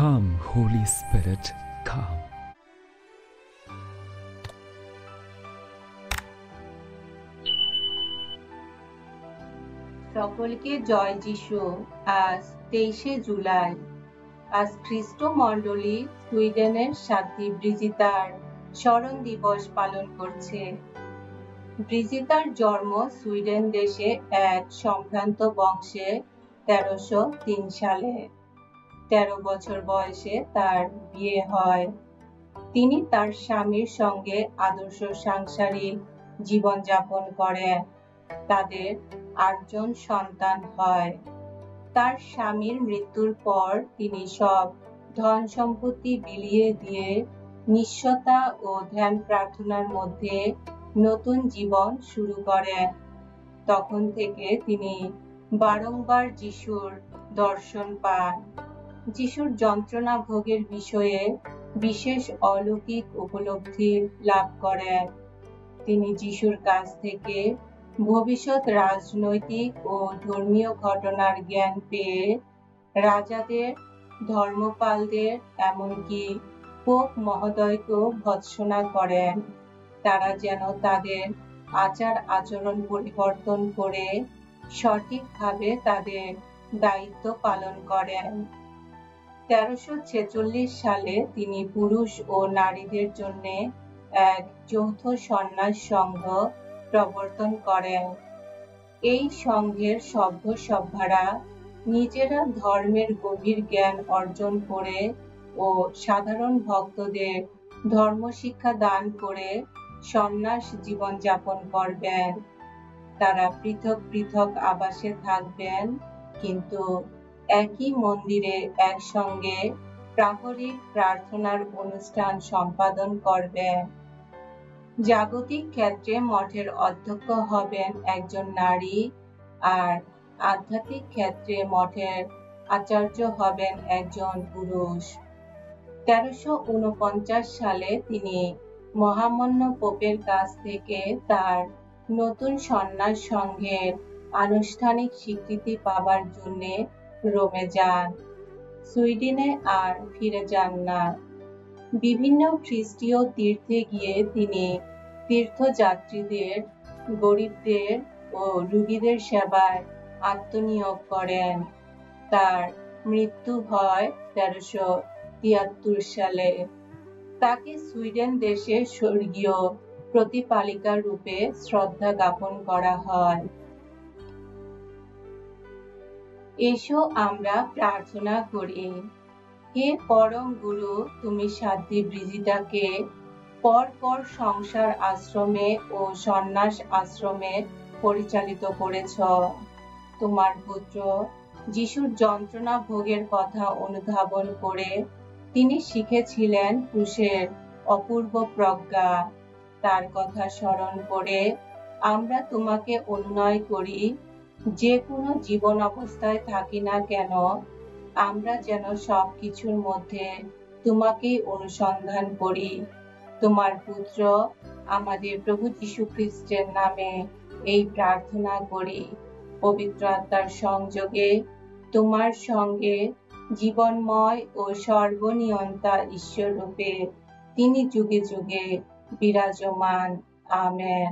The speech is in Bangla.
Come, Holy Spirit, come. সকলকে জয় যিশু। আজ 23শে জুলাই। আজ খ্রিস্টমণ্ডলী সুইডেনের সাধ্বী ব্রিজিতার স্মরণ দিবস পালন করছে। ব্রিজিতার জন্ম সুইডেন দেশে এক সম্ভ্রান্ত বংশে 1303 সালে। 13 বছর বয়সে তার বিয়ে হয়। তিনি তার স্বামীর সঙ্গে আদর্শ সাংসারিক জীবনযাপন করেন। তাদের 8 জন সন্তান হয়। তার স্বামীর মৃত্যুর পর তিনি সব ধন সম্পত্তি বিলিয়ে দিয়ে নিঃস্বতা ও ধ্যান প্রার্থনার মধ্যে নতুন জীবন শুরু করেন। তখন থেকে তিনি বারংবার যিশুর দর্শন পান। যিশুর যন্ত্রণা ভোগের বিষয়ে বিশেষ অলৌকিক উপলব্ধি লাভ করেন। তিনি যিশুর কাছ থেকে ভবিষ্যৎ রাজনৈতিক ও ধর্মীয় ঘটনার জ্ঞান পেয়ে রাজাদের, ধর্মপালদের, এমনকি পোপ মহোদয়কেও ভর্ৎসনা করেন, তারা যেন তাদের আচার আচরণ পরিবর্তন করে সঠিকভাবে তাদের দায়িত্ব পালন করেন। 1346 সালে তিনি পুরুষ ও নারীদের জন্য এক যৌথ সন্ন্যাস সংঘ প্রবর্তন করেন। এই সংঘের সভ্যরা নিজেরা ধর্মের গভীর জ্ঞান অর্জন করে ও সাধারণ ভক্তদের ধর্মশিক্ষা দান করে সন্ন্যাস জীবনযাপন করবেন। তারা পৃথক পৃথক আবাসে থাকবেন, কিন্তু একই মন্দিরে একসঙ্গে প্রাহরিক প্রার্থনার অনুষ্ঠান সম্পাদন করবেন। জাগতিক ক্ষেত্রে মঠের অধ্যক্ষ হবেন একজন নারী, আর আধ্যাত্মিক ক্ষেত্রে মঠের আচার্য হবেন একজন পুরুষ। 1349 সালে তিনি মহামান্য পোপের কাছ থেকে তার নতুন সন্ন্যাস সংঘের আনুষ্ঠানিক স্বীকৃতি পাবার জন্য রোমে যান। সুইডেনে আর ফিরে যান না। বিভিন্ন খ্রিস্টীয় তীর্থে গিয়ে তিনি তীর্থযাত্রীদের, গরিবদের ও রোগীদের সেবায় আত্মনিয়োগ করেন। তার মৃত্যু হয় 1373 সালে। তাকে সুইডেন দেশে স্বর্গীয় প্রতিপালিকা রূপে শ্রদ্ধা জ্ঞাপন করা হয়। এসো আমরা প্রার্থনা করি। হে পরম গুরু, তুমি সাধ্বী ব্রিজিতাকে পর সংসার আশ্রমে ও সন্ন্যাস আশ্রমে পরিচালিত করেছ। তোমার পুত্র যিশুর যন্ত্রণা ভোগের কথা অনুধাবন করে তিনি শিখেছিলেন ক্রুশের অপূর্ব প্রজ্ঞা। তার কথা স্মরণ করে আমরা তোমাকে অনুনয় করি, যে কোনো জীবন অবস্থায় থাকি না কেন, আমরা যেন সবকিছুর মধ্যে তোমাকেই অনুসন্ধান করি। তোমার পুত্র আমাদের প্রভু যীশু খ্রিস্টের নামে এই প্রার্থনা করি। পবিত্র আত্মার সংযোগে তোমার সঙ্গে জীবনময় ও সর্বনিয়ন্তা ঈশ্বর রূপে তিনি যুগে যুগে বিরাজমান। আমেন।